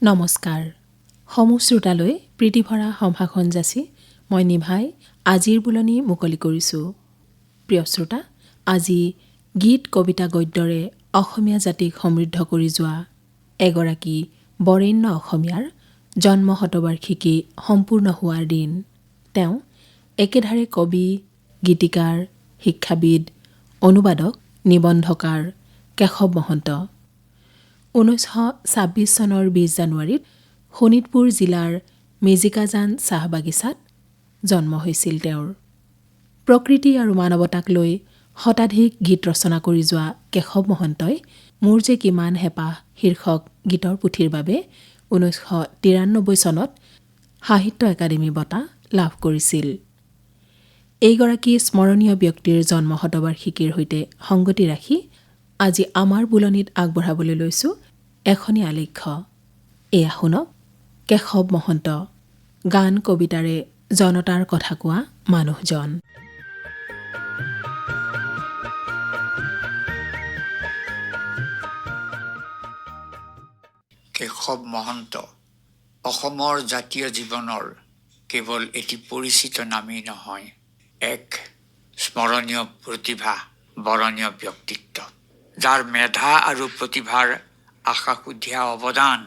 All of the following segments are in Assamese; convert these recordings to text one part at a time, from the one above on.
নমস্কাৰ। সমূহ শ্ৰোতালৈ প্ৰীতিভৰা সম্ভাষণ যাচি মই নিভাই আজিৰ বুলনি মুকলি কৰিছোঁ। প্ৰিয় শ্ৰোতা, আজি গীত কবিতা গদ্যৰে অসমীয়া জাতিক সমৃদ্ধ কৰি যোৱা এগৰাকী বৰেণ্য অসমীয়াৰ জন্ম শতবাৰ্ষিকী সম্পূৰ্ণ হোৱাৰ দিন। তেওঁ একেধাৰে কবি, গীতিকাৰ, শিক্ষাবিদ, অনুবাদক, নিবন্ধকাৰ কেশৱ মহন্ত। 1926 চনৰ 20 জানুৱাৰীত শোণিতপুৰ জিলাৰ মেজিকাজান চাহ বাগিচাত জন্ম হৈছিল তেওঁৰ। প্ৰকৃতি আৰু মানৱতাক লৈ শতাধিক গীত ৰচনা কৰি যোৱা কেশৱ মহন্তই মোৰ যে কিমান হেঁপাহ শীৰ্ষক গীতৰ পুথিৰ বাবে 1993 চনত সাহিত্য একাডেমী বঁটা লাভ কৰিছিল। এইগৰাকী স্মৰণীয় ব্যক্তিৰ জন্ম শতবাৰ্ষিকীৰ সৈতে সংগতি ৰাখি আজি আমাৰ বুলনিত আগবঢ়াবলৈ লৈছোঁ এখনি আলেখ্য। এয়া শুনক, কেশৱ মহন্ত, গান কবিতাৰে জনতাৰ কথা কোৱা মানুহজন। কেশৱ মহন্ত অসমৰ জাতীয় জীৱনৰ কেৱল এটি পৰিচিত নামেই নহয়, এক স্মৰণীয় প্ৰতিভা, বৰণীয় ব্যক্তিত্ব, যাৰ মেধা আৰু প্ৰতিভাৰ আশাসুধীয়া অৱদান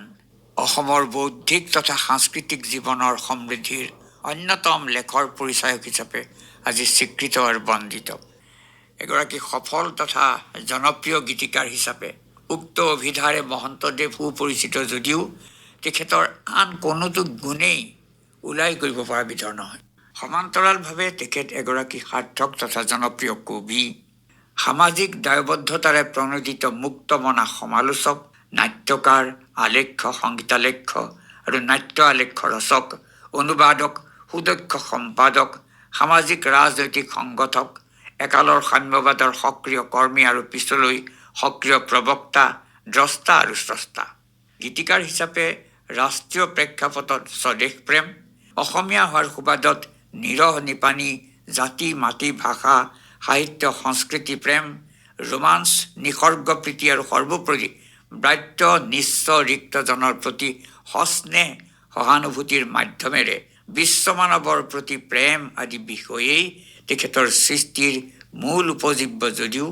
অসমৰ বৌদ্ধিক তথা সাংস্কৃতিক জীৱনৰ সমৃদ্ধিৰ অন্যতম লেখৰ পৰিচায়ক হিচাপে আজি স্বীকৃত আৰু বন্দিত। এগৰাকী সফল তথা জনপ্ৰিয় গীতিকাৰ হিচাপে উক্ত অভিধাৰে মহন্তদেৱ সুপৰিচিত যদিও তেখেতৰ আন কোনোটো গুণেই ওলাই কৰিব পৰা বিধৰ নহয়। সমান্তৰালভাৱে তেখেত এগৰাকী সাৰ্থক তথা জনপ্ৰিয় কবি, সামাজিক দায়বদ্ধতাৰে প্ৰণোদিত মুক্তমনা সমালোচক, নাট্যকাৰ, আলেখ্য, সংগীতালেখ্য আৰু নাট্য আলেখ্য ৰচক, অনুবাদক, সুদক্ষ সম্পাদক, সামাজিক ৰাজনৈতিক সংগঠক, একালৰ সাম্যবাদৰ সক্ৰিয় কৰ্মী আৰু পিছলৈ সক্ৰিয় প্ৰবক্তা, দ্ৰষ্টা আৰু স্ৰষ্টা। গীতিকাৰ হিচাপে ৰাষ্ট্ৰীয় প্ৰেক্ষাপটত স্বদেশ প্ৰেম, অসমীয়া হোৱাৰ সুবাদত নিৰহ নিপানী, জাতি মাটি ভাষা সাহিত্য সংস্কৃতি প্ৰেম, ৰোমাঞ্চ, নিসৰ্গ প্ৰীতি আৰু সৰ্বোপৰি ব্ৰাত্য নিঃস্ব ৰিক্তজনৰ প্ৰতি সস্নেহ সহানুভূতিৰ মাধ্যমেৰে বিশ্বমানৱৰ প্ৰতি প্ৰেম আদি বিষয়েই তেখেতৰ সৃষ্টিৰ মূল উপজীব্য যদিও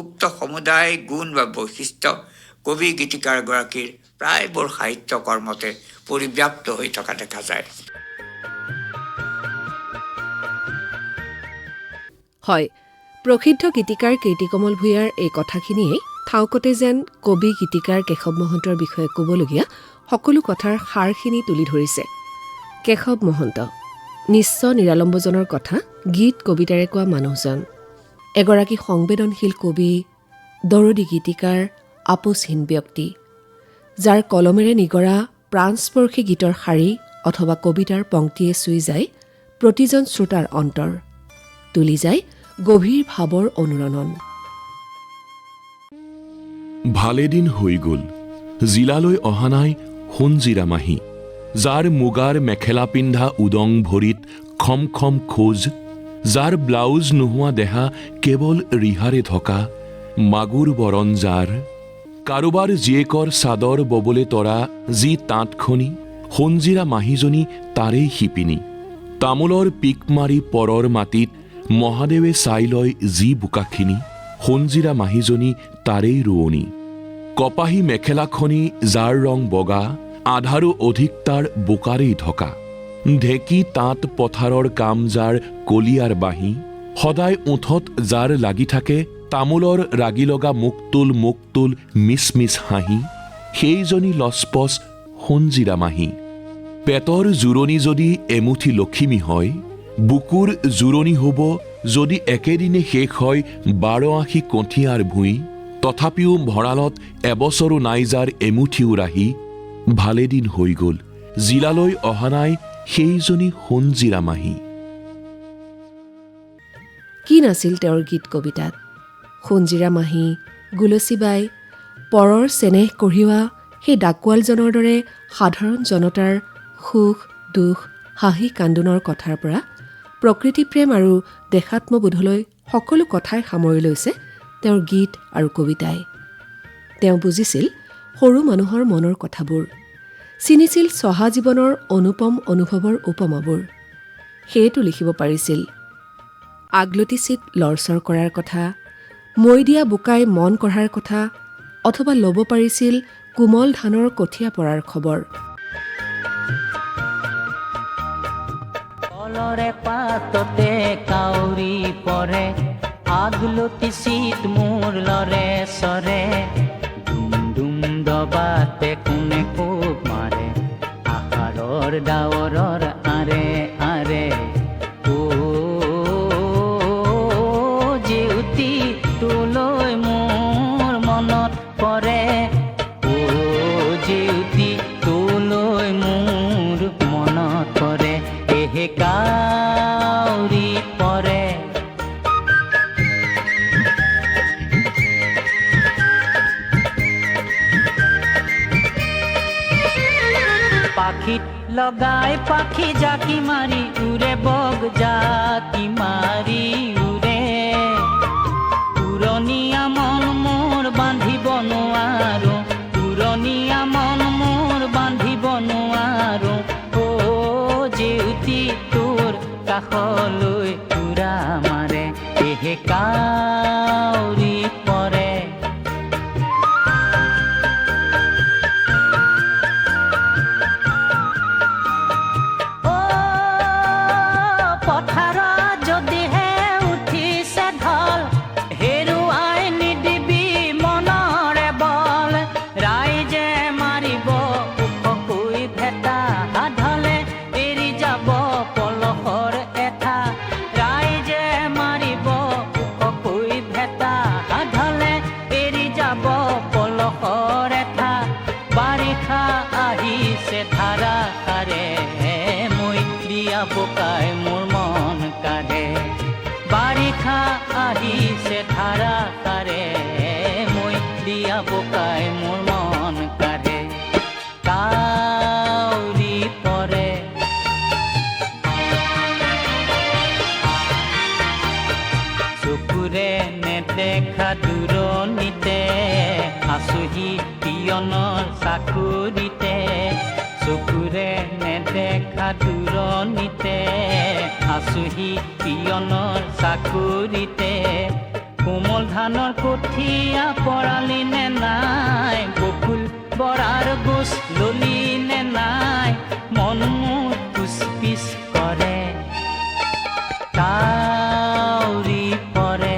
উক্ত সমুদায় গুণ বা বৈশিষ্ট্য কবি গীতিকাৰগৰাকীৰ প্ৰায়বোৰ সাহিত্য কৰ্মতে পৰিব্যাপ্ত হৈ থকা দেখা যায়। হয়, প্ৰসিদ্ধ গীতিকাৰ কীৰ্তিকমল ভূঞাৰ এই কথাখিনিয়েই ঠাউকতে যেন কবি গীতিকাৰ কেশৱ মহন্তৰ বিষয়ে ক'বলগীয়া সকলো কথাৰ সাৰখিনি তুলি ধৰিছে। কেশৱ মহন্ত নিঃস্ব নিৰালম্বজনৰ কথা গীত কবিতাৰে কোৱা মানুহজন, এগৰাকী সংবেদনশীল কবি, দৰদী গীতিকাৰ, আপোচহীন ব্যক্তি, যাৰ কলমেৰে নিগৰা প্ৰাণস্পৰ্শী গীতৰ শাৰী অথবা কবিতাৰ পংক্তিয়ে চুই যায় প্ৰতিজন শ্ৰোতাৰ অন্তৰ, তুলি যায় গভীৰ ভাৱৰ অনুৰণন। ভালেদিন হৈ গ'ল জিলালৈ অহা নাই সোণজিৰা মাহী, যাৰ মুগাৰ মেখেলা পিন্ধা উদং ভৰিত খম খম খোজ, যাৰ ব্লাউজ নোহোৱা দেহা কেৱল ৰিহাৰে থকা, মাগুৰ বৰণ যাৰ, কাৰোবাৰ জীয়েকৰ চাদৰ ববলৈ তৰা যি তাঁতখনি, সোণজিৰা মাহীজনী তাৰেই শিপিনী। তামোলৰ পিক মাৰি পৰৰ মাটিত মহাদেৱে চাই লয় যি বোকাখিনি, সোণজিৰা মাহীজনী তাৰেই ৰোৱনী। কপাহী মেখেলাখনি যাৰ ৰং বগা, আধাৰো অধিক তাৰ বোকাৰেই ঢকা, ঢেঁকী তাঁত পথাৰৰ কাম যাৰ কলিয়াৰ বাঁহী, সদায় ওঠত যাৰ লাগি থাকে তামোলৰ ৰাগি লগা মুখ তোল মিছ মিছ হাঁহি, সেইজনী লচপচ সোণজিৰা মাহী। পেটৰ জোৰণি যদি এমুঠি লখিমী হয়, বুকুৰ জোৰণি হ'ব যদি একেদিনে শেষ হয় 12 আশী কঠীয়াৰ ভূঁই, তথাপিও ভঁৰালত এবছৰো নাই যাৰ এমুঠিও ৰাহি, ভালেদিন হৈ গ'ল জিলালৈ অহা নাই সেইজনী সোণজিৰা মাহী। কি নাছিল তেওঁৰ গীত কবিতাত? সোণজিৰা মাহী, গুলচীবাই, পৰৰ চেনেহ কঢ়িওৱা সেই ডাকুৱালজনৰ দৰে সাধাৰণ জনতাৰ সুখ দুখ হাঁহি কান্দোনৰ কথাৰ পৰা প্ৰকৃতি প্ৰেম আৰু দেশাত্মবোধলৈ সকলো কথাই সামৰি লৈছে তেওঁৰ গীত আৰু কবিতাই। তেওঁ বুজিছিল সৰু মানুহৰ মনৰ কথাবোৰ, চিনিছিল চহা জীৱনৰ অনুপম অনুভৱৰ উপমাবোৰ। সেইটো লিখিব পাৰিছিল। আগলতি চিত লৰচৰ কৰাৰ কথা, মৈ দিয়া বোকাই মন কঢ়াৰ কথা, অথবা ল'ব পাৰিছিল কোমল ধানৰ কঠীয়া পৰাৰ খবৰ। কলৰে পাততে কাউৰী পৰে, আগলতি চিত মোৰ লৰে চৰে, ডুম ডুম দবাতে কোনে কোব মাৰে, আহাৰৰ ডাৱৰৰ আৰে আৰে। অ জেউতি তোলৈ মোৰ মনত পৰে, অ জেউতি তোলৈ মোৰ মনত পৰে, এহে কাউৰী পৰে। পাখিত লগাই পাখি জাকি মাৰি উৰে, বগ জাকি মাৰি উৰে, উৰণীয়া মন মোৰ বান্ধিব নোৱাৰো, উৰণীয়া মন মোৰ বান্ধিব নোৱাৰো, অ জেউতি তোৰ কাষলৈ উৰা মাৰে, এহে কাউৰী পৰে। বোকাই মোৰ মন কাঢ়ে, বাৰিষা আহিছে ধাৰা কাৰে, মই দিয়া বোকাই মোৰ মন কাঢ়ে, কাউৰী পৰে। চকুৰে নেদেখা দূৰণিতে, আছোহি পিয়নৰ চাকুৰিতে, চকুৰে নেদেখা দূৰণিতে, আছোহি পিয়নৰ চাকুৰিতে, কোমল ধানৰ কঠীয়া পৰালি নে নাই, বকুল বৰাৰ গোচ ললি নে নাই, মন মোৰ পিছ পিছ কৰে, কাউৰী পৰে।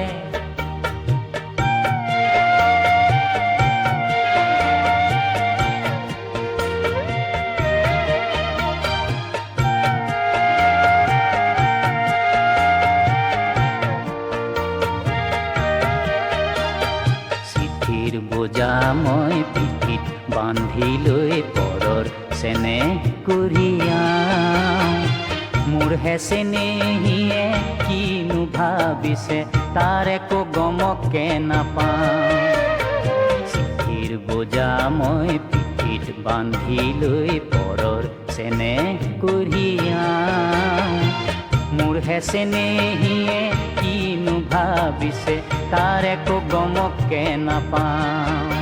বোজা মই পিঠিত বান্ধি লৈ পৰৰ চেনেহ কঢ়িয়াওঁ, মোৰহে চেনেহীয়ে কিনো ভাবিছে তাৰ একো গমকে নাপাওঁ, চিঠিৰ বোজা মই পিঠিত বান্ধি লৈ পৰৰ চেনেহ কঢ়িয়াওঁ, মোৰহে চেনেহীয়ে কিনো ভাবিছে তাৰ একো গমকে নাপাওঁ,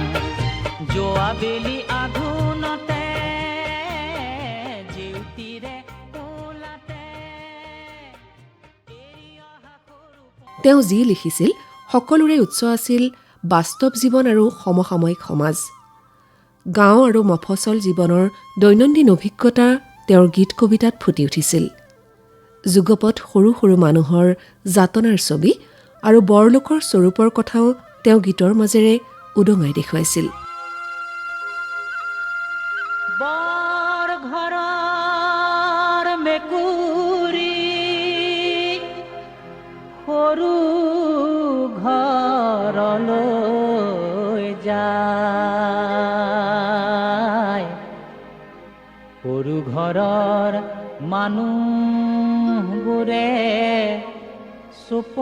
যোৱা বেলি আঘোণতে জেউতিৰে কোলাতে। তেওঁ যি লিখিছিল সকলোৰে উৎস আছিল বাস্তৱ জীৱন আৰু সমসাময়িক সমাজ। গাঁও আৰু মফচল জীৱনৰ দৈনন্দিন অভিজ্ঞতা তেওঁৰ গীত কবিতাত ফুটি উঠিছিল। যুগপৎ সৰু সৰু মানুহৰ যাতনাৰ ছবি আৰু বৰলোকৰ স্বৰূপৰ কথাও তেওঁ গীতৰ মাজেৰে উদঙাই দেখুৱাইছিল। বৰ ঘৰৰ মেকুৰী সৰু ঘৰলৈ যায়, সৰু ঘৰৰ মানুহবোৰে চুপত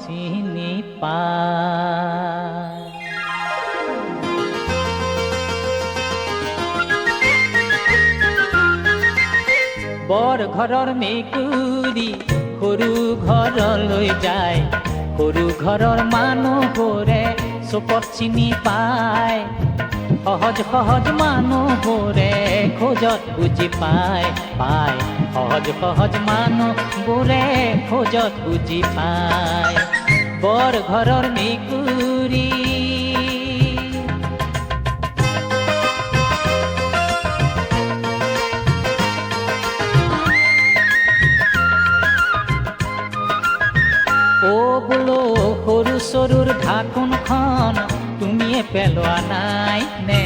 চিনি পায়। বৰ ঘৰৰ মেকুৰী সৰু ঘৰলৈ যায়, সৰু ঘৰৰ মানুহবোৰে চুপত চিনি পায় সহজ সহজ মানুহবোৰে খোজত বুজি পায় সহজ সহজ মানুহবোৰে খোজত বুজি পায় বৰ ঘৰৰ মেকুৰী বোলো সৰু চৰুৰ ঢাকোনখন তুমিয়ে পেলোৱা নাই নে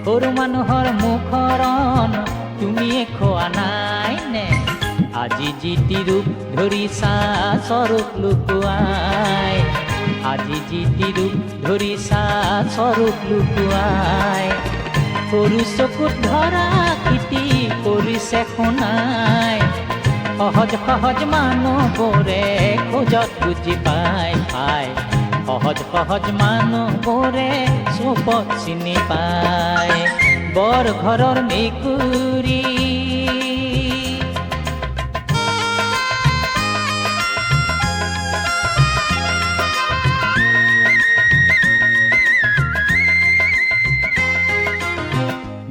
সৰু মানুহৰ মুখৰণ তুমিয়ে খোৱা নাই নে আজি যিটি ৰূপ ধৰিছা স্বৰূপ লুকুৱাই আজি যিটি ৰূপ ধৰিছা স্বৰূপ লুকুৱাই সৰু চকুত ধৰা কীৰ্তি কৰিছে শুনাই সহজ সহজ মানুহবোৰে খোজত বুজি পায় সহজ সহজ মানুহবোৰে চুপত চিনি পায় বৰ ঘৰৰ মেকুৰী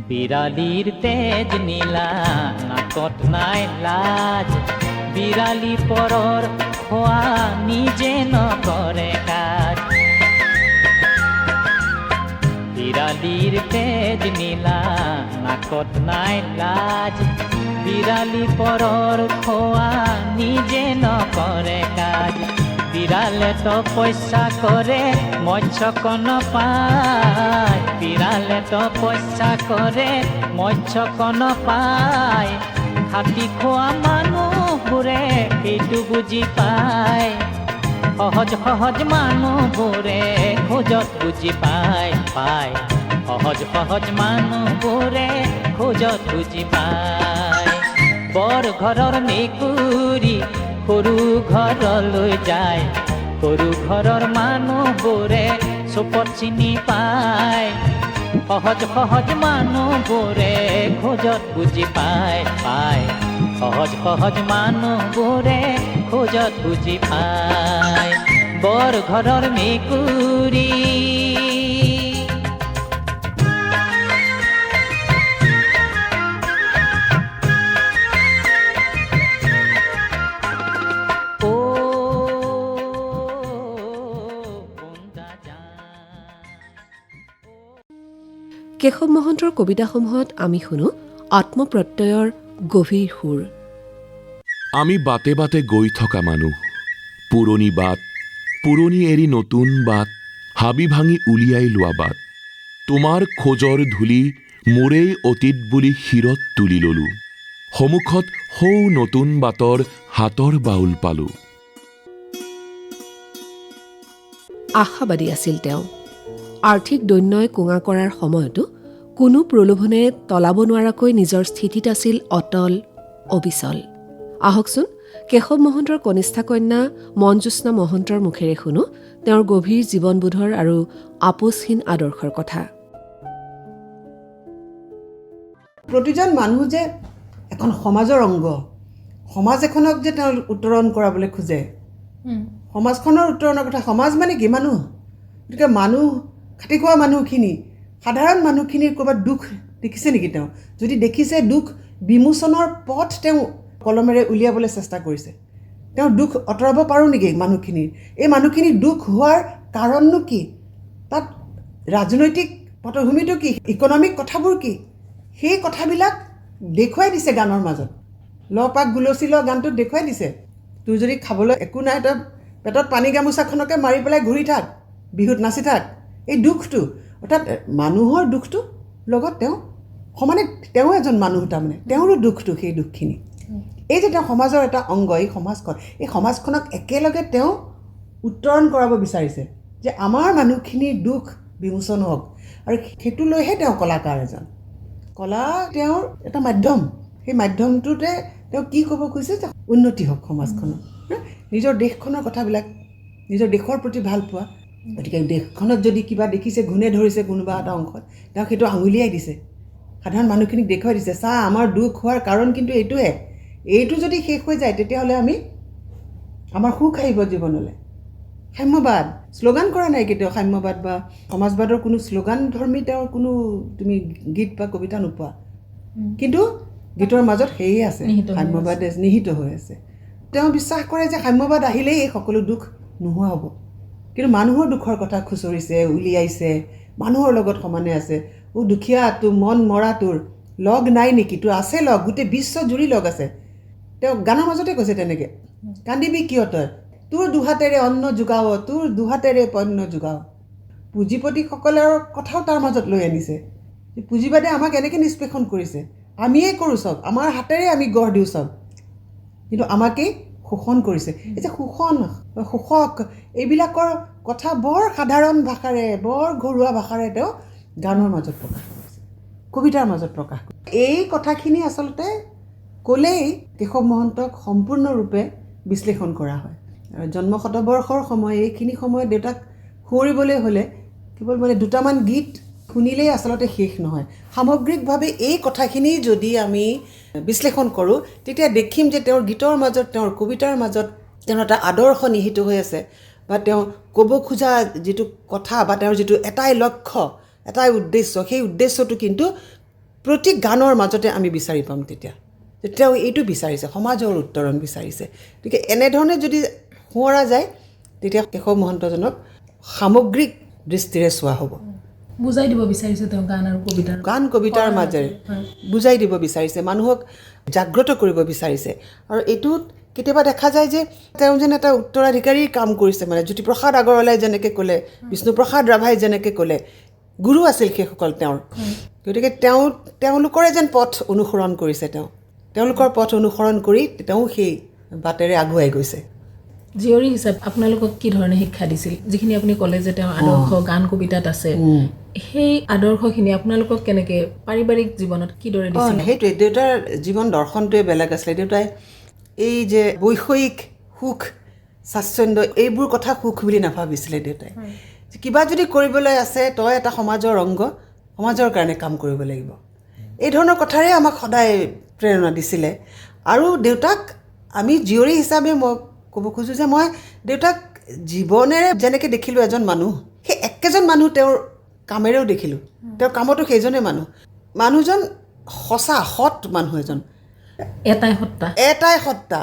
বিড়ালীৰ তেজ নীলা নাকত নাই লাজ বিড়ালী পৰৰ খোৱা নিজে নকৰে কাজ বিড়ালীৰ তেজ নীলা নাকত নাই লাজ বিড়ালী পৰৰ খোৱা নিজে নকৰে কাজ বিড়ালে তপস্যা কৰে মৎস্যকণ পায় বিড়ালে তপস্যা কৰে মৎস্যকণ পায় খাটি খোৱা মানুহবোৰে সেইটো বুজি পায় সহজ সহজ মানুহবোৰে খোজত বুজি পায় সহজ সহজ মানুহবোৰে খোজত বুজি পায় বৰ ঘৰৰ মেকুৰী সৰু ঘৰলৈ যায় সৰু ঘৰৰ মানুহবোৰে চুপত চিনি পায় সহজ সহজ মানুহবোৰে খোজত বুজি পায় সহজ সহজ মানুহবোৰে খোজত বুজি পায় বৰ ঘৰৰ মেকুৰী কেশৱ মহন্তৰ কবিতাসমূহত আমি শুনো আত্মপ্ৰত্যয়ৰ গভীৰ সুৰ আমি বাটে বাটে গৈ থকা মানুহ পুৰণি বাট পুৰণি এৰি নতুন বাট হাবি ভাঙি উলিয়াই লোৱা বাট তোমাৰ খোজৰ ধূলি মোৰেই অতীত বুলি শিৰত তুলি ললো সন্মুখত সৌ নতুন বাটৰ হাতৰ বাউল পালো আশাবাদী আছিল তেওঁ আৰ্থিক দৈন্যই কোঙা কৰাৰ সময়তো কোনো প্ৰলোভনে তলাব নোৱাৰাকৈ নিজৰ স্থিতিত আছিল অটল অবিচল আহকচোন কেশৱ মহন্তৰ কনিষ্ঠা কন্যা মনজ্যোৎস্না মহন্তৰ মুখেৰে শুনো তেওঁৰ গভীৰ জীৱনবোধৰ আৰু আপোচহীন আদৰ্শৰ কথা প্ৰতিজন মানুহ যে এখন সমাজৰ অংগ সমাজ এখনক যে তেওঁ উত্তৰণ কৰাবলৈ খোজে সমাজখনৰ উত্তৰণৰ কথা সমাজ মানে কি মানুহ গতিকে মানুহ খাটি খোৱা মানুহখিনি সাধাৰণ মানুহখিনিৰ ক'ৰবাত দুখ দেখিছে নেকি তেওঁ যদি দেখিছে দুখ বিমোচনৰ পথ তেওঁ কলমেৰে উলিয়াবলৈ চেষ্টা কৰিছে তেওঁ দুখ আঁতৰাব পাৰোঁ নেকি মানুহখিনিৰ এই মানুহখিনিৰ দুখ হোৱাৰ কাৰণনো কি তাত ৰাজনৈতিক পটভূমিটো কি ইকনমিক কথাবোৰ কি সেই কথাবিলাক দেখুৱাই দিছে গানৰ মাজত লপাক গুলচি ল গানটোত দেখুৱাই দিছে তোৰ যদি খাবলৈ একো নাই তই পেটত পানী গামোচাখনকে মাৰি পেলাই ঘূৰি থাক বিহুত নাচি থাক এই দুখটো অৰ্থাৎ মানুহৰ দুখটো লগত তেওঁ সমানে তেওঁ এজন মানুহ তাৰমানে তেওঁৰো দুখটো সেই দুখখিনি এই যে তেওঁ সমাজৰ এটা অংগ এই সমাজখনক একেলগে তেওঁ উত্তৰণ কৰাব বিচাৰিছে যে আমাৰ মানুহখিনিৰ দুখ বিমোচন হওক আৰু সেইটো লৈহে তেওঁ কলাকাৰ এজন কলা তেওঁৰ এটা মাধ্যম সেই মাধ্যমটোতে তেওঁ কি ক'ব খুজিছে যে উন্নতি হওক সমাজখনৰ নিজৰ দেশখনৰ কথাবিলাক নিজৰ দেশৰ প্ৰতি ভাল পোৱা গতিকে দেশখনত যদি কিবা দেখিছে ঘূণে ধৰিছে কোনোবা এটা অংশত তেওঁ সেইটো আঙুলিয়াই দিছে সাধাৰণ মানুহখিনিক দেখুৱাই দিছে চা আমাৰ দুখ হোৱাৰ কাৰণ কিন্তু এইটোহে এইটো যদি শেষ হৈ যায় তেতিয়াহ'লে আমাৰ সুখ আহিব জীৱনলৈ সাম্যবাদ শ্লোগান কৰা নাই কেতিয়াও, সাম্যবাদ বা সমাজবাদৰ কোনো শ্লোগান ধৰ্মী তেওঁৰ কোনো তুমি গীত বা কবিতা নোপোৱা, কিন্তু গীতৰ মাজত সেয়ে আছে, সাম্যবাদ নিহিত হৈ আছে। তেওঁ বিশ্বাস কৰে যে সাম্যবাদ আহিলেই এই সকলো দুখ নোহোৱা হ'ব, কিন্তু মানুহৰ দুখৰ কথা খুচৰিছে, উলিয়াইছে, মানুহৰ লগত সমানে আছে। দুখীয়া তোৰ মন মৰা তোৰ লগ নাই নেকি, তোৰ আছে লগ, গোটেই বিশ্ব জুৰি লগ আছে। তেওঁ গানৰ মাজতে কৈছে তেনেকৈ, কান্দিবি কিয় তই, তোৰ দুহাতেৰে অন্ন যোগাও, তোৰ দুহাতেৰে পণ্য যোগাও। পুঁজিপতিসকলৰ কথাও তাৰ মাজত লৈ আনিছে। পুঁজিবাদে আমাক এনেকৈ নিষ্পেষণ কৰিছে, আমিয়েই কৰোঁ চব, আমাৰ হাতেৰে আমি গঢ় দিওঁ চব, কিন্তু আমাকেই শোষণ কৰিছে। এই যে শোষণ, শোষক, এইবিলাকৰ কথা বৰ সাধাৰণ ভাষাৰে, বৰ ঘৰুৱা ভাষাৰে তেওঁ গানৰ মাজত প্ৰকাশ কৰিছে, কবিতাৰ মাজত প্ৰকাশ কৰিছে। এই কথাখিনি আচলতে ক'লেই কেশৱ মহন্তক সম্পূৰ্ণৰূপে বিশ্লেষণ কৰা হয়। আৰু জন্ম শতবৰ্ষৰ সময়, এইখিনি সময়ত দেউতাক সোঁৱৰিবলৈ হ'লে কেৱল মানে দুটামান গীত শুনিলেই আচলতে শেষ নহয়। সামগ্ৰিকভাৱে এই কথাখিনি যদি আমি বিশ্লেষণ কৰোঁ, তেতিয়া দেখিম যে তেওঁৰ গীতৰ মাজত, তেওঁৰ কবিতাৰ মাজত তেওঁৰ এটা আদৰ্শ নিহিত হৈ আছে, বা তেওঁ ক'ব খোজা যিটো কথা বা তেওঁৰ যিটো এটাই লক্ষ্য, এটাই উদ্দেশ্য, সেই উদ্দেশ্যটো কিন্তু প্ৰতি গানৰ মাজতে আমি বিচাৰি পাম। তেতিয়া তেওঁ এইটো বিচাৰিছে, সমাজৰ উত্তৰণ বিচাৰিছে। গতিকে এনেধৰণে যদি সোঁৱৰা যায়, তেতিয়া কেশৱ মহন্তজনক সামগ্ৰিক দৃষ্টিৰে চোৱা হ'ব। বুজাই দিব বিচাৰিছে তেওঁ গান আৰু কবিতাৰ, গান কবিতাৰ মাজেৰে বুজাই দিব বিচাৰিছে, মানুহক জাগ্ৰত কৰিব বিচাৰিছে। আৰু এইটোত কেতিয়াবা দেখা যায় যে তেওঁ যেন এটা উত্তৰাধিকাৰীৰ কাম কৰিছে, মানে জ্যোতিপ্ৰসাদ আগৰৱালাই যেনেকৈ ক'লে, বিষ্ণুপ্ৰসাদ ৰাভাই যেনেকৈ ক'লে, গুৰু আছিল সেইসকল তেওঁৰ। গতিকে তেওঁলোকৰে যেন পথ অনুসৰণ কৰিছে, তেওঁলোকৰ পথ অনুসৰণ কৰি তেওঁ সেই বাটেৰে আগুৱাই গৈছে। জীয়ৰী হিচাপে আপোনালোকক কি ধৰণে শিক্ষা দিছিল? যিখিনি আপুনি ক'লে যে তেওঁ আদৰ্শ গান কবিতাত আছে, সেই আদৰ্শখিনি আপোনালোকক কেনেকৈ পাৰিবাৰিক জীৱনত কিদৰে দিছিল? সেইটোৱে, দেউতাৰ জীৱন দৰ্শনটোৱে বেলেগ আছিলে। দেউতাই এই যে বৈষয়িক সুখ স্বাচ্ছন্দ্য, এইবোৰ কথা সুখ বুলি নাভাবিছিলে দেউতাই। কিবা যদি কৰিবলৈ আছে, তই এটা সমাজৰ অংগ, সমাজৰ কাৰণে কাম কৰিব লাগিব, এই ধৰণৰ কথাৰে আমাক সদায় প্ৰেৰণা দিছিলে। আৰু দেউতাক আমি জীয়ৰী হিচাপে মই ক'ব খোজোঁ যে মই দেউতাক জীৱনেৰে যেনেকৈ দেখিলোঁ এজন মানুহ, সেই একেজন মানুহ তেওঁৰ কামেৰেও দেখিলোঁ, তেওঁৰ কামতো সেইজনে মানুহজন সঁচা সৎ মানুহ এজন, এটাই সত্তা,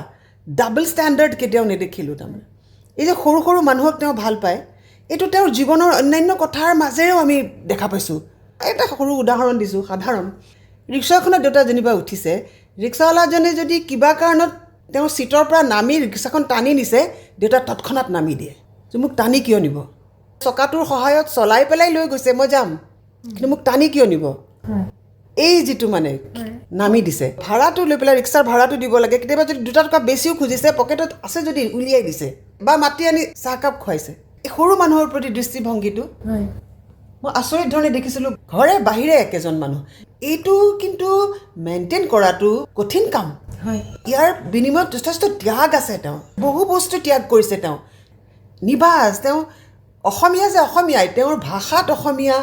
ডাবল ষ্টেণ্ডাৰ্ড কেতিয়াও নেদেখিলোঁ। তাৰমানে এই যে সৰু সৰু মানুহক তেওঁ ভাল পায়, এইটো তেওঁৰ জীৱনৰ অন্যান্য কথাৰ মাজেৰেও আমি দেখা পাইছোঁ। এটা সৰু উদাহৰণ দিছোঁ, সাধাৰণ। ৰিক্সা এখনত দেউতা যেনিবা উঠিছে, ৰিক্সাৱালাজনে যদি কিবা কাৰণত তেওঁ চিটৰ পৰা নামি ৰিক্সাখন টানি নিছে, দেউতা তৎক্ষণাত নামি দিয়ে যে মোক টানি কিয় নিব, চকাটোৰ সহায়ত চলাই পেলাই লৈ গৈছে, মই যাম, কিন্তু মোক টানি কিয় নিব। এই যিটো মানে নামি দিছে, ভাড়াটো লৈ পেলাই ৰিক্সাৰ ভাড়াটো দিব লাগে, কেতিয়াবা যদি 2 টকা বেছিও খুজিছে, পকেটত আছে যদি উলিয়াই দিছে, বা মাতি আনি চাহকাপ খুৱাইছে। এই সৰু মানুহৰ প্ৰতি দৃষ্টিভংগীটো মই আচৰিত ধৰণে দেখিছিলোঁ। ঘৰে বাহিৰে একেজন মানুহ, এইটো কিন্তু মেইনটেইন কৰাটো কঠিন কাম। ইয়াৰ বিনিময়ত যথেষ্ট ত্যাগ আছে, তেওঁ বহু বস্তু ত্যাগ কৰিছে। তেওঁ নিবাজ, তেওঁ অসমীয়া যে অসমীয়াই, তেওঁৰ ভাষাত অসমীয়া,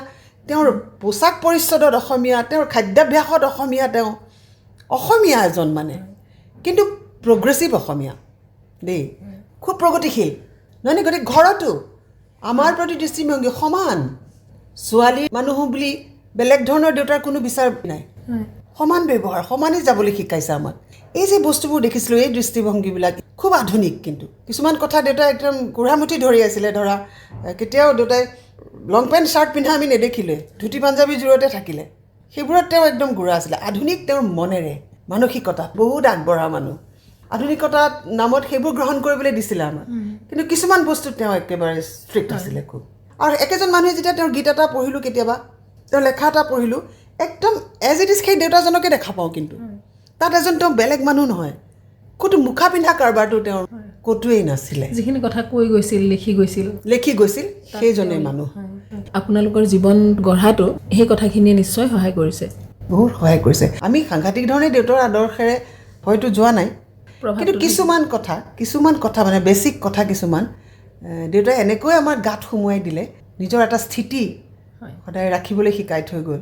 তেওঁৰ পোচাক পৰিচ্ছদত অসমীয়া, তেওঁৰ খাদ্যাভ্যাসত অসমীয়া, তেওঁ অসমীয়া এজন মানে, কিন্তু প্ৰগ্ৰেছিভ অসমীয়া দেই, খুব প্ৰগতিশীল নহয়। গতিকে ঘৰতো আমাৰ প্ৰতি দৃষ্টিভংগী সমান, ছোৱালী মানুহ বুলি বেলেগ ধৰণৰ দেউতাৰ কোনো বিচাৰ নাই, সমান ব্যৱহাৰ, সমানেই যাবলৈ শিকাইছে আমাক। এই যে বস্তুবোৰ দেখিছিলোঁ, এই দৃষ্টিভংগীবিলাক খুব আধুনিক, কিন্তু কিছুমান কথা দেউতাই একদম গোঢ়ামুঠি ধৰি আছিলে। ধৰা কেতিয়াও দেউতাই লং পেণ্ট শ্বাৰ্ট পিন্ধা আমি নেদেখিলোৱে, ধুতি পাঞ্জাবী জোৰতে থাকিলে, সেইবোৰত তেওঁ একদম গোঢ়া আছিলে। আধুনিক তেওঁৰ মনেৰে, মানসিকতা বহুত আগবঢ়া মানুহ, আধুনিকতাৰ নামত সেইবোৰ গ্ৰহণ কৰিবলৈ দিছিলে আমাক, কিন্তু কিছুমান বস্তুত তেওঁ একেবাৰে ষ্ট্ৰিক্ট আছিলে খুব। আৰু একেজন মানুহে যেতিয়া তেওঁৰ গীত এটা পঢ়িলোঁ, কেতিয়াবা তেওঁৰ লেখা এটা পঢ়িলোঁ, একদম এজ ইট ইজ সেই দেউতাজনকে দেখা পাওঁ, কিন্তু তাত এজন তেওঁ বেলেগ মানুহ নহয়। ক'তো মুখা পিন্ধা কাৰবাৰটো তেওঁৰ ক'তোৱেই নাছিলে। যিখিনি কথা কৈ গৈছিল, লিখি গৈছিল, সেইজনেই মানুহ। আপোনালোকৰ জীৱন গঢ়াটো সেই কথাখিনিয়ে নিশ্চয় সহায় কৰিছে, বহুত সহায় কৰিছে। আমি সাংঘাতিক ধৰণে দেউতাৰ আদৰ্শেৰে হয়তো যোৱা নাই, কিন্তু কিছুমান কথা মানে বেছিক কথা কিছুমান দেউতাই এনেকৈ আমাৰ গাত সুমুৱাই দিলে, নিজৰ এটা স্থিতি সদায় ৰাখিবলৈ শিকাই থৈ গ'ল।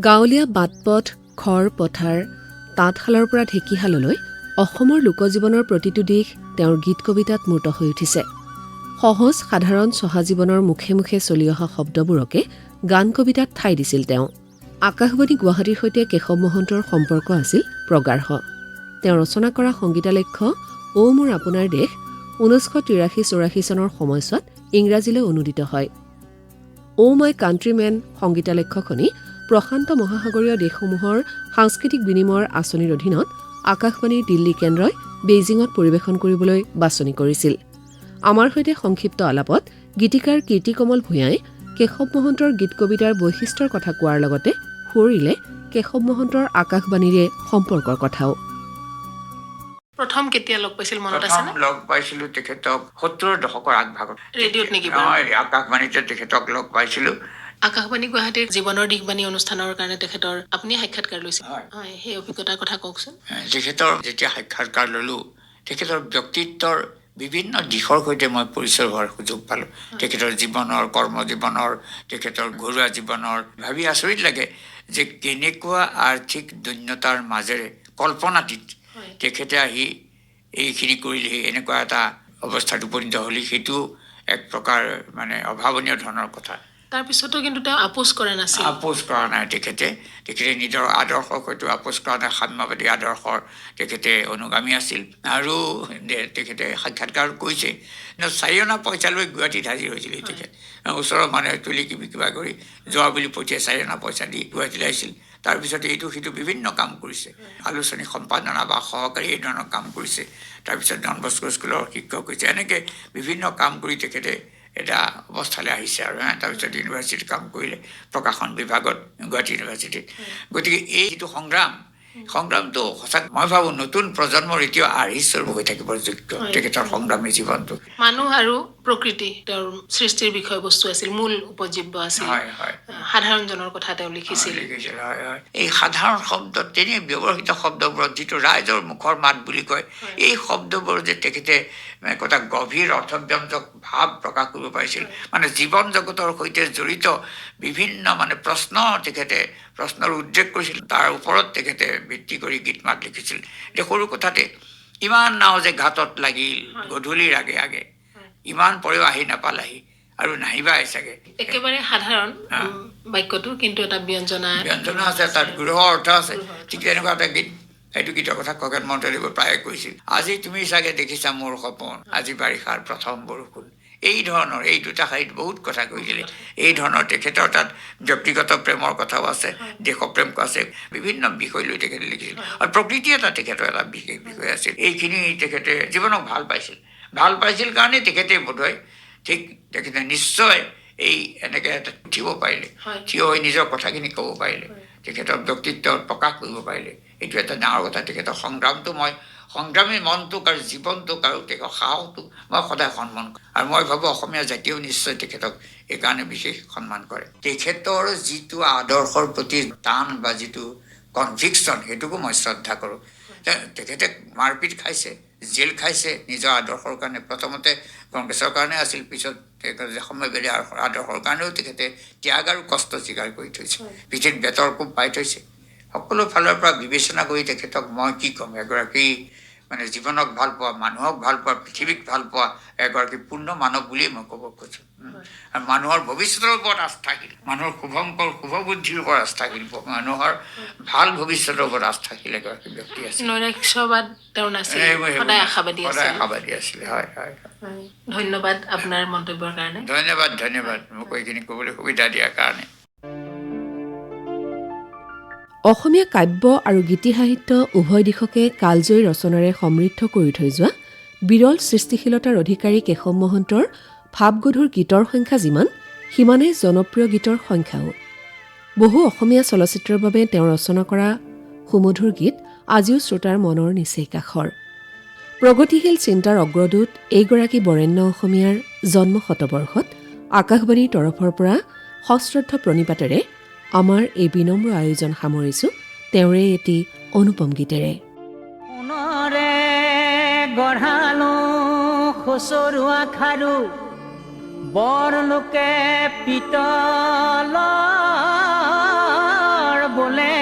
গাঁৱলীয়া বাট পথ, খৰ পথাৰ, তাঁতশালৰ পৰা ঢেঁকীশাললৈ অসমৰ লোকজীৱনৰ প্ৰতিটো দিশ তেওঁৰ গীত কবিতাত মূৰ্ত হৈ উঠিছে। সহজ সাধাৰণ চহা-জীৱনৰ মুখে মুখে চলি অহা শব্দবোৰকে গান কবিতাত ঠাই দিছিল তেওঁ। আকাশবাণী গুৱাহাটীৰ সৈতে কেশৱ মহন্তৰ সম্পৰ্ক আছিল প্ৰগাঢ়। তেওঁ ৰচনা কৰা সংগীতালক্ষ্য অ' মোৰ আপোনাৰ দেশ 1983-84 চনৰ সময়ছোৱাত ইংৰাজীলৈ অনুদিত হয়। অ' মাই কাণ্ট্ৰিমেন সংগীতালক্ষ্যখনি প্ৰশান্ত মহাসাগৰীয় দেশসমূহৰ সাংস্কৃতিক বিনিময়ৰ আঁচনিৰ অধীনত আকাশবাণীৰ দিল্লী কেন্দ্ৰই বেইজিঙত পৰিৱেশন কৰিবলৈ বাছনি কৰিছিল। আমাৰ সৈতে সংক্ষিপ্ত আলাপত গীতিকাৰ কীৰ্তিকমল ভূঞাই কেশৱ মহন্তৰ গীত কবিতাৰ বৈশিষ্ট্যৰ কথা কোৱাৰ লগতে সুঁৱৰিলে কেশৱ মহন্তৰ আকাশবাণীৰে সম্পৰ্কৰ কথাও। প্ৰথম কেতিয়া লগ পাইছিল মনত আছে নে? লগ পাইছিলো তেখেতক 70ৰ দশকৰ আগভাগত ৰেডিঅ'ত নেকি? আকাশবাণীতে তেখেতক লগ পাইছিলো। আকাশবাণী গুৱাহাটীৰ জীৱনৰ দিশবাণী অনুষ্ঠানৰ কাৰণে তেখেতৰ আপুনি সাক্ষাৎকাৰ লৈছিল। হয়, সেই অভিজ্ঞতাৰ কথা কওকচোন। তেখেতৰ যেতিয়া সাক্ষাৎকাৰ ললো তেখেতৰ ব্যক্তিত্বৰ বিভিন্ন দিশৰ সৈতে মই পৰিচয় হোৱাৰ সুযোগ পালো। তেখেতৰ জীৱনৰ, কৰ্মজীৱনৰ, তেখেতৰ ঘৰুৱা জীৱনৰ ভাবি আচৰিত লাগে যে কেনেকুৱা আৰ্থিক দৈন্যতাৰ মাজেৰে কল্পনাতীত তেখেতে আহি এইখিনি কৰিলেহি, এনেকুৱা এটা অৱস্থাত উপনীত হ'লি, সেইটো এক প্ৰকাৰ মানে অভাৱনীয় ধৰণৰ কথা। তাৰপিছতো কিন্তু তেওঁ আপোচ কৰা নাছিল। আপোচ কৰা নাই তেখেতে নিজৰ আদৰ্শক হয়তো আপোচ কৰা নাই। সাম্যবাদী আদৰ্শৰ তেখেতে অনুগামী আছিল। আৰু তেখেতে সাক্ষাৎকাৰ কৈছে 4 অনা পইচা লৈ গুৱাহাটীত হাজিৰ হৈছিল তেখেত। ওচৰৰ মানুহে তুলি কিবা কৰি যোৱা বুলি পঠিয়াই 4 অনা পইচা দি গুৱাহাটীলৈ আহিছিল। তাৰপিছত এইটো সিটো বিভিন্ন কাম কৰিছে, আলোচনী সম্পাদনা বা সহকাৰী এই ধৰণৰ কাম কৰিছে। তাৰপিছত ডন বস্কো স্কুলৰ শিক্ষক হৈছে। এনেকৈ বিভিন্ন কাম কৰি তেখেতে এটা অৱস্থালৈ আহিছে আৰু তাৰপিছত ইউনিভাৰ্চিটিত কাম কৰিলে, প্ৰকাশন বিভাগত গুৱাহাটী ইউনিভাৰ্চিটিত। গতিকে এই যিটো সংগ্ৰামটো সঁচাকৈ মই ভাবোঁ নতুন প্ৰজন্মৰ এতিয়াও আৰ্হিস্বৰূপ হৈ থাকিবৰ যোগ্য তেখেতৰ সংগ্ৰামী জীৱনটো। মানুহ আৰু প্ৰকৃতি তেওঁৰ সৃষ্টিৰ বিষয়বস্তু আছিল, মূল উপজীব্য আছিল। সাধাৰণজনৰ কথা তেওঁ লিখিছিল। এই সাধাৰণ শব্দ, তেনে ব্যৱহৃত শব্দবোৰত যিটো ৰাইজৰ মুখৰ মাত বুলি কয়, এই শব্দবোৰ যে তেখেতে এটা গভীৰ অৰ্থব্যঞ্জক ভাৱ প্ৰকাশ কৰিব পাৰিছিল। মানে জীৱন জগতৰ সৈতে জড়িত বিভিন্ন প্ৰশ্নৰ উদ্ৰেক কৰিছিল। তাৰ ওপৰত তেখেতে ভিত্তি কৰি গীত মাত লিখিছিল। এতিয়া সৰু কথাতে ইমান নাও যে ঘাটত লাগিল গধূলিৰ আগে আগে, ইমান পৰেও আহি নাপালাহি আৰু নাহিবাই চাগে। একেবাৰে সাধাৰণ বাক্যটো, কিন্তু এটা ব্যঞ্জনা আছে, তাত গৃহ অৰ্থ আছে। ঠিক তেনেকুৱা এটা গীত, সেইটো গীতৰ কথা খগেন মহন্তদেৱে প্ৰায়ে কৈছিল। আজি তুমি চাগে দেখিছা মোৰ সপোন, আজি বাৰিষাৰ প্ৰথম বৰষুণ। এই ধৰণৰ এই দুটা শাৰীত বহুত কথা কৈছিলে। এই ধৰণৰ তেখেতৰ তাত ব্যক্তিগত প্ৰেমৰ কথাও আছে, দেশপ্ৰেম আছে, বিভিন্ন বিষয় লৈ তেখেতে লিখিছিল। আৰু প্ৰকৃতি এটা তেখেতৰ এটা বিশেষ বিষয় আছিল। এইখিনি তেখেতে জীৱনক ভাল পাইছিল কাৰণে তেখেতে বোধহয় তেখেতে নিশ্চয় এনেকৈ এটা উঠিব পাৰিলে, থিয় হৈ নিজৰ কথাখিনি ক'ব পাৰিলে, তেখেতৰ ব্যক্তিত্ব প্ৰকাশ কৰিব পাৰিলে। এইটো এটা ডাঙৰ কথা। তেখেতৰ সংগ্ৰামী মনটোক আৰু জীৱনটোক আৰু তেখেতৰ সাহসটোক মই সদায় সন্মান কৰোঁ। আৰু মই ভাবোঁ অসমীয়া জাতিয়েও নিশ্চয় তেখেতক এইকাৰণে বিশেষ সন্মান কৰে। তেখেতৰ যিটো আদৰ্শৰ প্ৰতি টান বা যিটো কনভিকশ্যন, সেইটোকো মই শ্ৰদ্ধা কৰোঁ। তেখেতে মাৰপিট খাইছে, জেল খাইছে নিজৰ আদৰ্শৰ কাৰণে। প্ৰথমতে কংগ্ৰেছৰ কাৰণে আছিল, পিছত সময়বাদী আদৰ্শৰ কাৰণেও তেখেতে ত্যাগ আৰু কষ্ট স্বীকাৰ কৰি থৈছে, পিঠিত বেতৰ কোব পাই থৈছে। সকলো ফালৰ পৰা বিবেচনা কৰি তেখেতক মই কি ক'ম, এগৰাকী মানে জীৱনক ভাল পোৱা, মানুহক ভাল পোৱা, পৃথিৱীক ভাল পোৱা এগৰাকী পূৰ্ণ মানৱ বুলিয়েই মই ক'ব খোজোঁ। আৰু মানুহৰ ভৱিষ্যতৰ ওপৰত আস্থাশীল, মানুহৰ শুভবুদ্ধিৰ ওপৰত আস্থাশীল, মানুহৰ ভাল ভৱিষ্যতৰ ওপৰত আস্থাশীল এগৰাকী ব্যক্তি আছিল। নৈৰাশ্যবাদ তেওঁৰ নাছিল, সদায় আশাবাদী আছিলে। হয়। ধন্যবাদ আপোনাৰ মন্তব্যৰ কাৰণে। ধন্যবাদ মোক এইখিনি ক'বলৈ সুবিধা দিয়াৰ কাৰণে। অসমীয়া কাব্য আৰু গীতি সাহিত্য উভয় দিশকে কালজয়ী ৰচনাৰে সমৃদ্ধ কৰি থৈ যোৱা বিৰল সৃষ্টিশীলতাৰ অধিকাৰী কেশৱ মহন্তৰ ভাৱগধুৰ গীতৰ সংখ্যা যিমান, সিমানেই জনপ্ৰিয় গীতৰ সংখ্যাও। বহু অসমীয়া চলচ্চিত্ৰৰ বাবে তেওঁ ৰচনা কৰা সুমধুৰ গীত আজিও শ্ৰোতাৰ মনৰ নিচেই কাষৰ। প্ৰগতিশীল চিন্তাৰ অগ্ৰদূত এইগৰাকী বৰেণ্য অসমীয়াৰ জন্ম শতবৰ্ষত আকাশবাণীৰ তৰফৰ পৰা সশ্ৰদ্ধ প্ৰণিপাতেৰে আমাৰ এই বিনম্ৰ আয়োজন সামৰিছোঁ তেওঁৰে এটি অনুপম গীতেৰে। সোণৰে গঢ়ালো খচৰুৱা খাৰু, বৰলোকে পিতলৰ বোলে,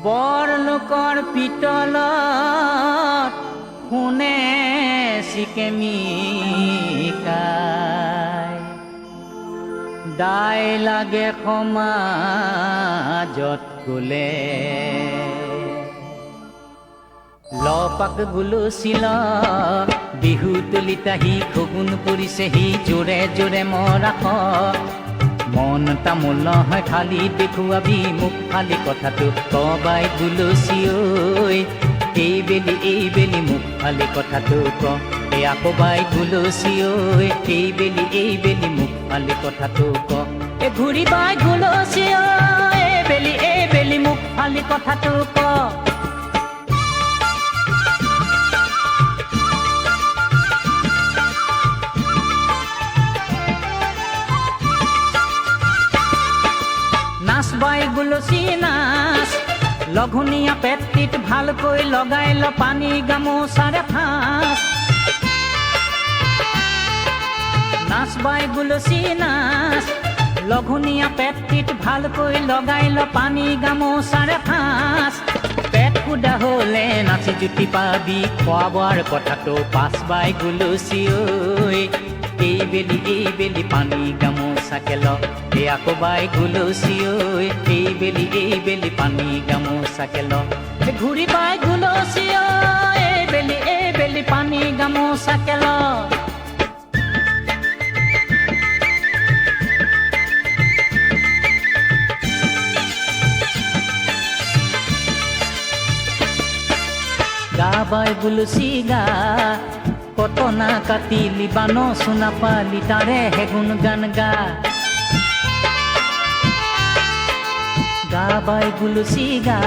বৰলোকৰ তলত শুনে চিকেমিকাই দাই লাগে সমাজত গলে লপাক গুলচিল বিহু তুলিতাহি খগুন পৰিছেহি জোৰে জোৰে মৰাখ মন তামোল হয় খালি দেখুৱাবি মোক খালি কথাটো কবাই গুলচি ঐ এই বেলি মোক খালি কথাটো ক আকৌ বাই গুলচি ঐ এই বেলি মোক খালি কথাটো ক ঘূৰি বাই গুলচি ঐ এই বেলি মোক খালি কথাটো ক বাই গুলচি নাচ লঘুনীয়া পেটটিত ভালকৈ লগাই ল পানী গামোচাৰে ফাঁচ নাচ বাই গুলচি নাচ লঘুনীয়া পেটটিত ভালকৈ লগাই ল পানী গামোচাৰে ফাঁচ পেট সুদা হলে নাচি জুতি পাবি খোৱা বোৱাৰ কথাটো পাছ বাই গুলচি ঐ এই বেলি পানী গামোচাকে ল আকৌ বাই গুলচি ঐ এই বেলি পানী গামোচাকে ল ঘূৰি বাই গুলচি ঐ এই বেলি পানী গামোচাকে ল গা বাই গুলচি গা কটনা কাটিলি বান চুনা পালি তাৰে হেগুন গান গা গা বাই গুলচি গা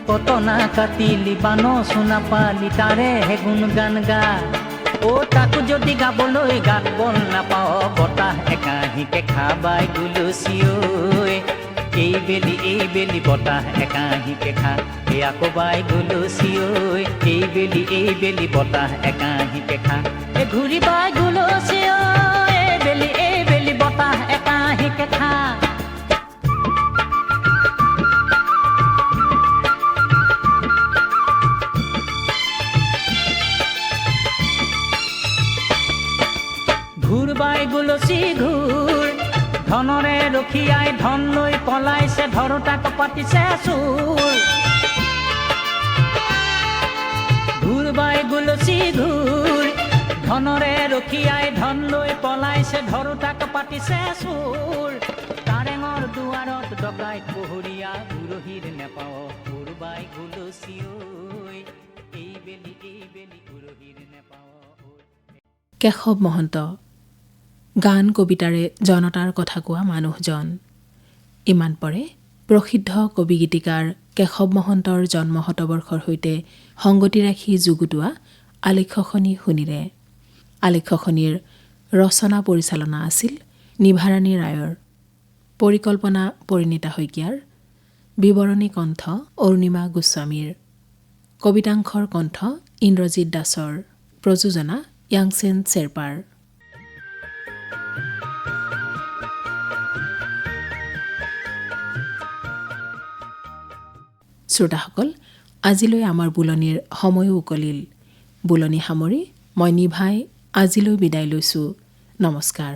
কটনা কাটিলি বান চুনা পালি তাৰে হেগুন গান গা তাকো যদি গাবলৈ গাত বল নাপাও বতাহ একাহিকে খাবাই গুলচি ঐ এই বেলি বতাহ একাহিকে খা আকৌ বাই গুলচি ঐ এই বেলি বতাহ একাহিকে খা ঘূৰি বাই গুলচি ঐ এই বেলি বতাহ একাহিকে খা ঘূৰ বাই গুলচি ঘূৰ ধনৰে ৰখিয়াই ধন লৈ পলাইছে ধৰোতাক পাতিছে চুৰ ঘূৰ বাই গুলচি ঘূৰ ধনৰে ৰখিয়াই ধন লৈ পলাইছে ধৰোতাক পাতিছে চুৰ কাৰেঙৰ দুৱাৰত ডকাইত পহৰীয়া উৰহীৰ নেপাও ঘূৰ বাই গুলচি ঐ এই বেলি উৰহীৰ নেপাও কেশৱ মহন্ত গান কবিতাৰে জনতাৰ কথা কোৱা মানুহজন ইমান পৰে প্ৰসিদ্ধ কবি গীতিকাৰ কেশৱ মহন্তৰ জন্ম শতবৰ্ষৰ সৈতে সংগতি ৰাখি যুগুতোৱা আলেখ্যখনি শুনিলে আলেখ্যখনিৰ ৰচনা পৰিচালনা আছিল নিভাৰাণী ৰায়ৰ পৰিকল্পনা পৰিণীতা শইকীয়াৰ বিৱৰণী কণ্ঠ অৰুণিমা গোস্বামীৰ কবিতাংশৰ কণ্ঠ ইন্দ্ৰজিৎ দাসৰ প্ৰযোজনা য়াংচেন শ্বেৰপাৰ শ্ৰোতাসকল আজিলৈ আমাৰ বুলনিৰ সময়ো উকলিল বুলনি সামৰি মই নিভাই আজিলৈ বিদায় লৈছোঁ নমস্কাৰ